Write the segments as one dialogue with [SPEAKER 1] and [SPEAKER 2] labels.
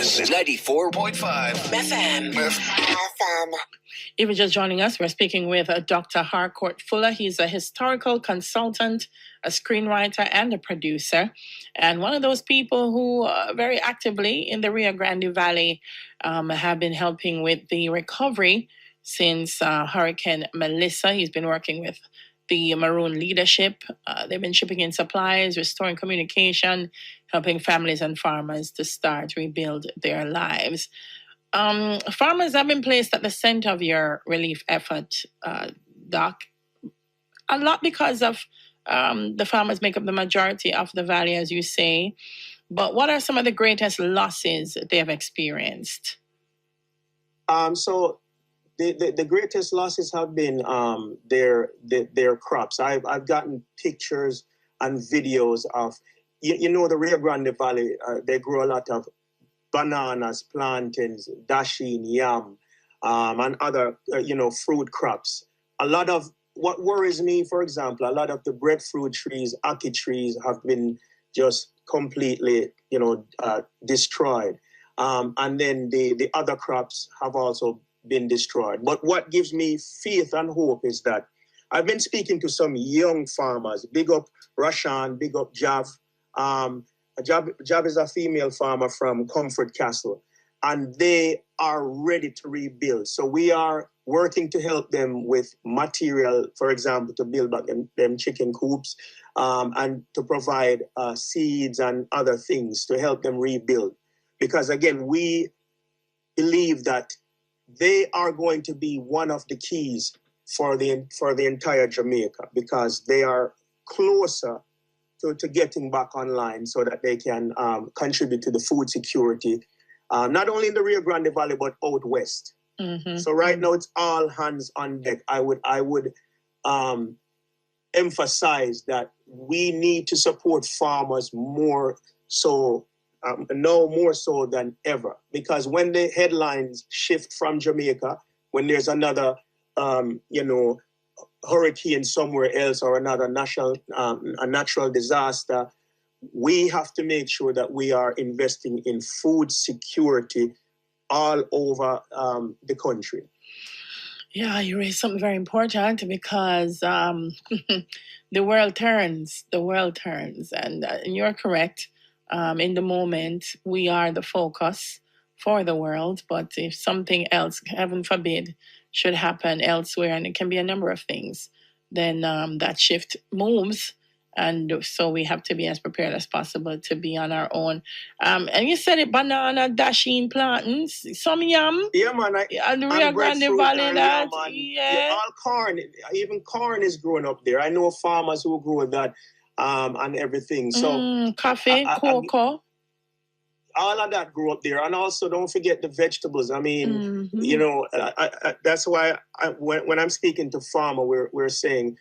[SPEAKER 1] This is 94.5 FM.
[SPEAKER 2] If you're just joining us, we're speaking with Dr. Harcourt Fuller. He's a historical consultant, a screenwriter, and a producer. And one of those people who very actively in the Rio Grande Valley have been helping with the recovery since Hurricane Melissa. He's been working with the Maroon leadership. They've been shipping in supplies, restoring communication, helping families and farmers to start rebuild their lives. Farmers have been placed at the center of your relief effort, Doc, a lot because of the farmers make up the majority of the valley, as you say. But what are some of the greatest losses they have experienced?
[SPEAKER 3] So the greatest losses have been their crops. I've gotten pictures and videos of, the Rio Grande Valley, they grow a lot of bananas, plantains, dasheen, yam, and other, fruit crops. A lot of what worries me, for example, a lot of the breadfruit trees, ackee trees have been just completely, destroyed. And then the other crops have also been destroyed. But what gives me faith and hope is that I've been speaking to some young farmers. Big up Rashan, big up Jav. Jab is a female farmer from Comfort Castle, and they are ready to rebuild. So we are working to help them with material, for example, to build back them chicken coops, and to provide seeds and other things to help them rebuild. Because again, we believe that they are going to be one of the keys for the entire Jamaica, because they are closer to getting back online so that they can contribute to the food security, not only in the Rio Grande Valley, but out west. Mm-hmm. So right now it's all hands on deck. I would emphasize that we need to support farmers more so, no more so than ever, because when the headlines shift from Jamaica, when there's another, hurricane somewhere else or another a natural disaster, we have to make sure that we are investing in food security all over the country.
[SPEAKER 2] Yeah, you raised something very important, because the world turns, and you're correct. In the moment, we are the focus for the world, but if something else, heaven forbid, should happen elsewhere, and it can be a number of things, then that shift moves. And so we have to be as prepared as possible to be on our own. And you said it, banana, dasheen, plantains, some yam.
[SPEAKER 3] Yeah, man.
[SPEAKER 2] And the Rio Grande Valley, that. Yeah.
[SPEAKER 3] All corn, even corn is growing up there. I know farmers who grow that and everything. So
[SPEAKER 2] coffee, cocoa.
[SPEAKER 3] All of that grew up there. And also don't forget the vegetables. I mean, that's why when I'm speaking to farmer, we're saying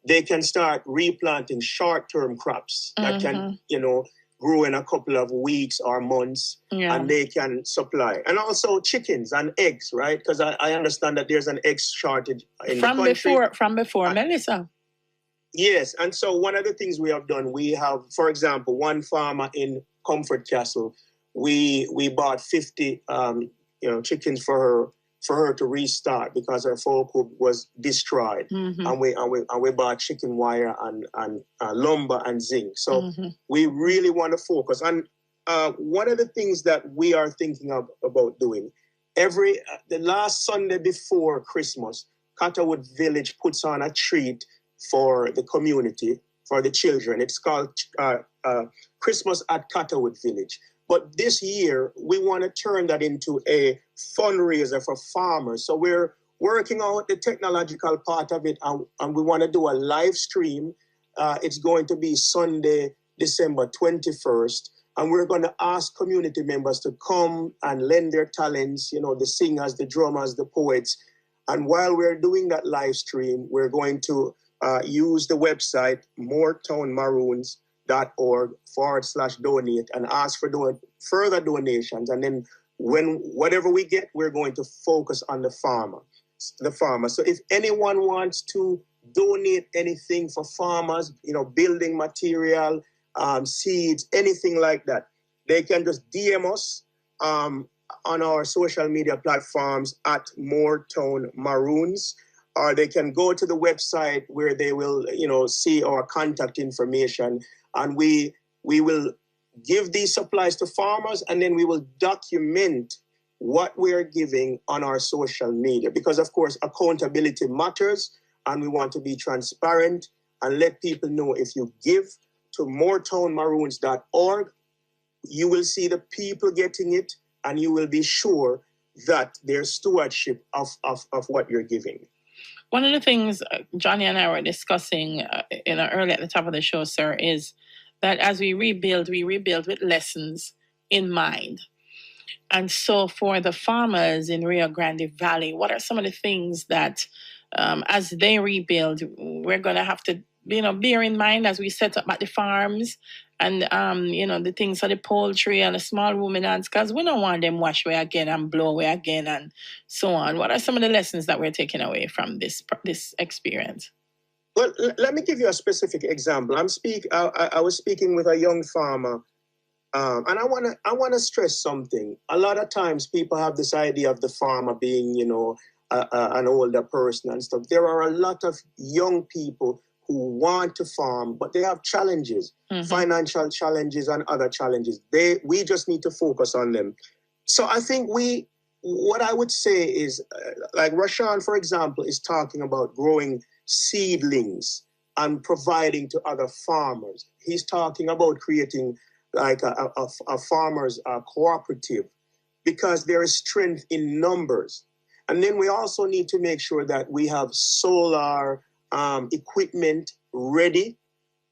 [SPEAKER 3] they can start replanting short-term crops that can, grow in a couple of weeks or months, and they can supply. And also chickens and eggs, right? Because I understand that there's an egg shortage in the country.
[SPEAKER 2] From before Melissa.
[SPEAKER 3] Yes, and so one of the things we have done, we have, for example, one farmer in Comfort Castle, we bought 50 chickens for her to restart because her folk was destroyed, and we bought chicken wire and lumber and zinc. So we really want to focus. And one of the things that we are thinking about doing the last Sunday before Christmas, Catterwood Village puts on a treat for the community, for the children. It's called Christmas at Catterwood Village. But this year, we want to turn that into a fundraiser for farmers. So we're working on the technological part of it, and we want to do a live stream. It's going to be Sunday, December 21st. And we're going to ask community members to come and lend their talents, the singers, the drummers, the poets. And while we're doing that live stream, we're going to use the website, moretownmaroons.org/donate, and ask for further donations. And then whatever we get, we're going to focus on the farmer. So if anyone wants to donate anything for farmers, building material, seeds, anything like that, they can just DM us on our social media platforms at Moortown Maroons, or they can go to the website where they will, see our contact information, and we will give these supplies to farmers, and then we will document what we're giving on our social media, because of course accountability matters, and we want to be transparent and let people know if you give to moortownmaroons.org, you will see the people getting it, and you will be sure that there's stewardship of what you're giving.
[SPEAKER 2] One of the things Johnny and I were discussing early at the top of the show, sir, is that as we rebuild with lessons in mind. And so for the farmers in Rio Grande Valley, what are some of the things that as they rebuild, we're going to have to, bear in mind as we set up at the farms and, the things for the poultry and the small ruminants, because we don't want them wash away again and blow away again and so on. What are some of the lessons that we're taking away from this experience?
[SPEAKER 3] Well, let me give you a specific example. I was speaking with a young farmer, and I want to stress something. A lot of times people have this idea of the farmer being, an older person and stuff. There are a lot of young people who want to farm, but they have challenges, financial challenges and other challenges. We just need to focus on them. So I think what I would say is, like Rashawn, for example, is talking about growing seedlings and providing to other farmers. He's talking about creating like a farmers cooperative, because there is strength in numbers. And then we also need to make sure that we have solar equipment ready.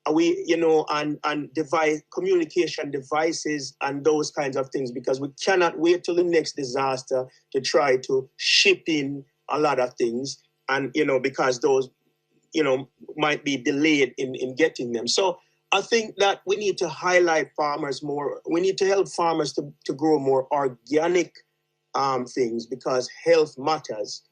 [SPEAKER 3] And device communication devices and those kinds of things, because we cannot wait till the next disaster to try to ship in a lot of things, and because those might be delayed in getting them. So I think that we need to highlight farmers more. We need to help farmers to grow more organic things, because health matters.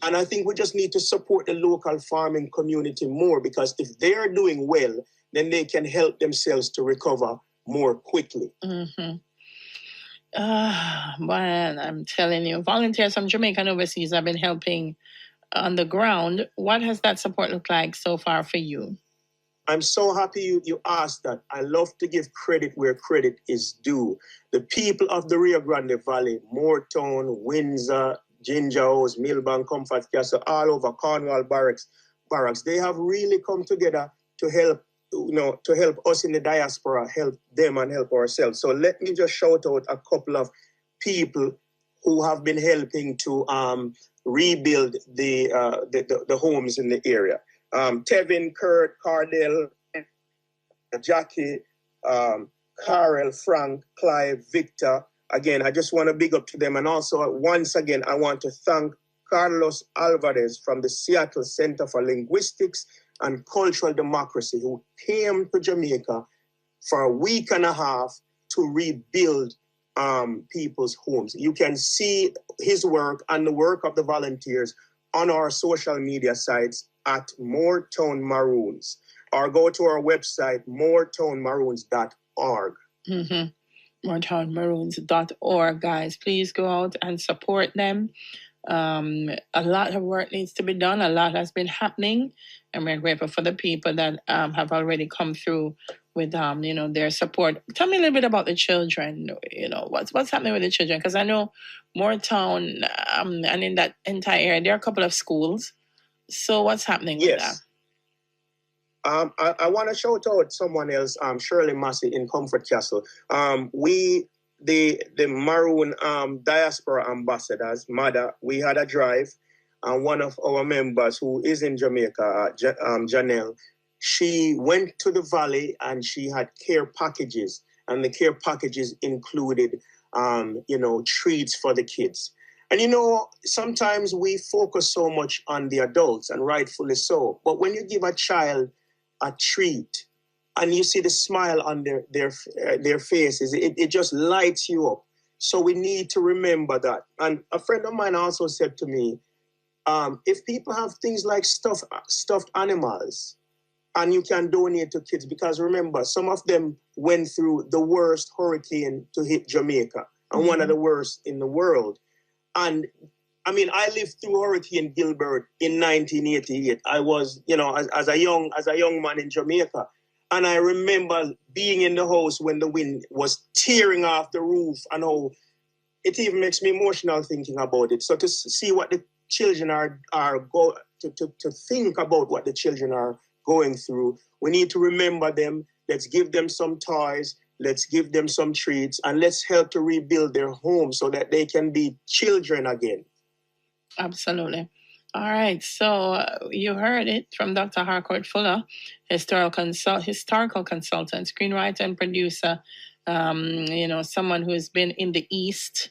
[SPEAKER 3] And I think we just need to support the local farming community more, because if they're doing well, then they can help themselves to recover more quickly.
[SPEAKER 2] Man, I'm telling you, volunteers from Jamaica and overseas have been helping on the ground. What has that support looked like so far for you?
[SPEAKER 3] I'm so happy you asked that. I love to give credit where credit is due. The people of the Rio Grande Valley, Moortown, Windsor, Ginger House, Millbank, Comfort Castle, all over Cornwall Barracks, they have really come together to help, to help us in the diaspora, help them and help ourselves. So let me just shout out a couple of people who have been helping to rebuild the homes in the area. Tevin, Kurt, Cardell, Jackie, Carol, Frank, Clive, Victor. Again, I just want to big up to them. And also, once again, I want to thank Carlos Alvarez from the Seattle Center for Linguistics and Cultural Democracy, who came to Jamaica for a week and a half to rebuild people's homes. You can see his work and the work of the volunteers on our social media sites at Moortown Maroons, or go to our website, moortownmaroons.org.
[SPEAKER 2] moortownmaroons.org, guys. Please go out and support them. A lot of work needs to be done. A lot has been happening, and we're grateful for the people that have already come through with their support. Tell me a little bit about the children. What's happening with the children? Because I know Moortown and in that entire area, there are a couple of schools. So what's happening with that?
[SPEAKER 3] I want to shout out someone else, Shirley Massey in Comfort Castle. The Maroon diaspora ambassadors, Mother, we had a drive, and one of our members who is in Jamaica, Janelle, she went to the valley and she had care packages, and the care packages included, treats for the kids. And sometimes we focus so much on the adults, and rightfully so. But when you give a child a treat, and you see the smile on their faces, it just lights you up. So we need to remember that. And a friend of mine also said to me, if people have things like stuffed animals, and you can donate to kids, because remember, some of them went through the worst hurricane to hit Jamaica. and one of the worst in the world. And I mean, I lived through Hurricane Gilbert in 1988. I was, as a young man in Jamaica. And I remember being in the house when the wind was tearing off the roof, and how it even makes me emotional thinking about it. So to see what the children to think about what the children are going through, we need to remember them. Let's give them some toys. Let's give them some treats, and let's help to rebuild their home so that they can be children again.
[SPEAKER 2] Absolutely. All right. So you heard it from Dr. Harcourt Fuller, historical consultant, screenwriter, and producer. Someone who has been in the East,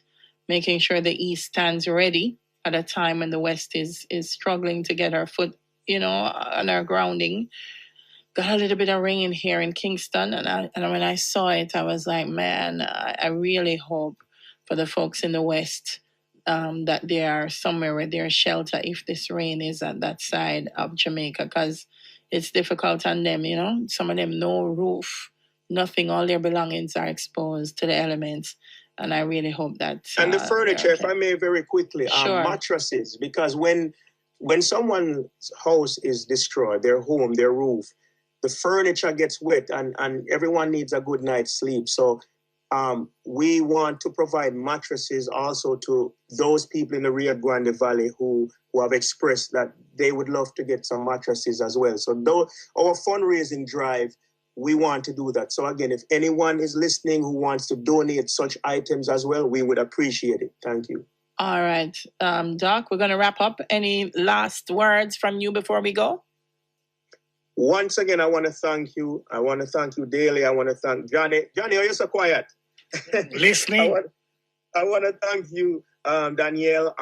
[SPEAKER 2] making sure the East stands ready at a time when the West is struggling to get our foot, on our grounding. Got a little bit of rain here in Kingston, and when I saw it, I was like, man, I really hope for the folks in the West that they are somewhere where there's shelter if this rain is at that side of Jamaica, because it's difficult on them, Some of them, no roof, nothing, all their belongings are exposed to the elements. And I really hope that...
[SPEAKER 3] And the furniture, if I may very quickly,
[SPEAKER 2] sure.
[SPEAKER 3] Mattresses, because when someone's house is destroyed, their home, their roof, the furniture gets wet, and everyone needs a good night's sleep. So we want to provide mattresses also to those people in the Rio Grande Valley who have expressed that they would love to get some mattresses as well. So though our fundraising drive, we want to do that. So again, if anyone is listening who wants to donate such items as well, we would appreciate it. Thank you.
[SPEAKER 2] All right. Doc, we're going to wrap up. Any last words from you before we go?
[SPEAKER 3] Once again, I want to thank you. I want to thank you daily. I want to thank Johnny. Johnny, are you so quiet?
[SPEAKER 4] Listening.
[SPEAKER 3] I want to thank you, Danielle.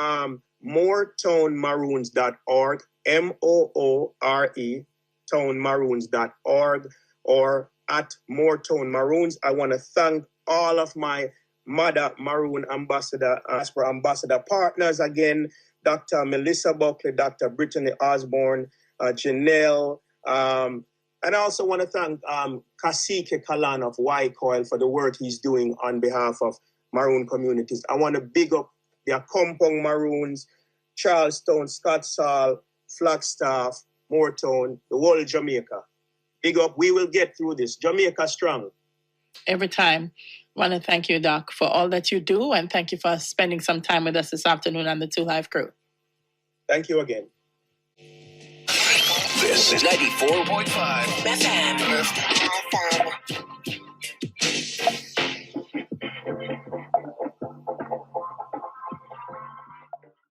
[SPEAKER 3] MoreTownMaroons.org, MOORE, townmaroons.org, or at MoreTownMaroons. I want to thank all of my Mother Maroon Ambassador partners again, Dr. Melissa Buckley, Dr. Brittany Osborne, Janelle, and I also want to thank Kasike Kalan of Y-Coil for the work he's doing on behalf of Maroon communities. I want to big up the Accompong Maroons, Charlestown, Scottsall, Flagstaff, Moortown, the whole of Jamaica. Big up. We will get through this. Jamaica strong.
[SPEAKER 2] Every time. I want to thank you, Doc, for all that you do, and thank you for spending some time with us this afternoon on the 2 Live crew.
[SPEAKER 3] Thank you again.
[SPEAKER 1] This is 94.5 FM.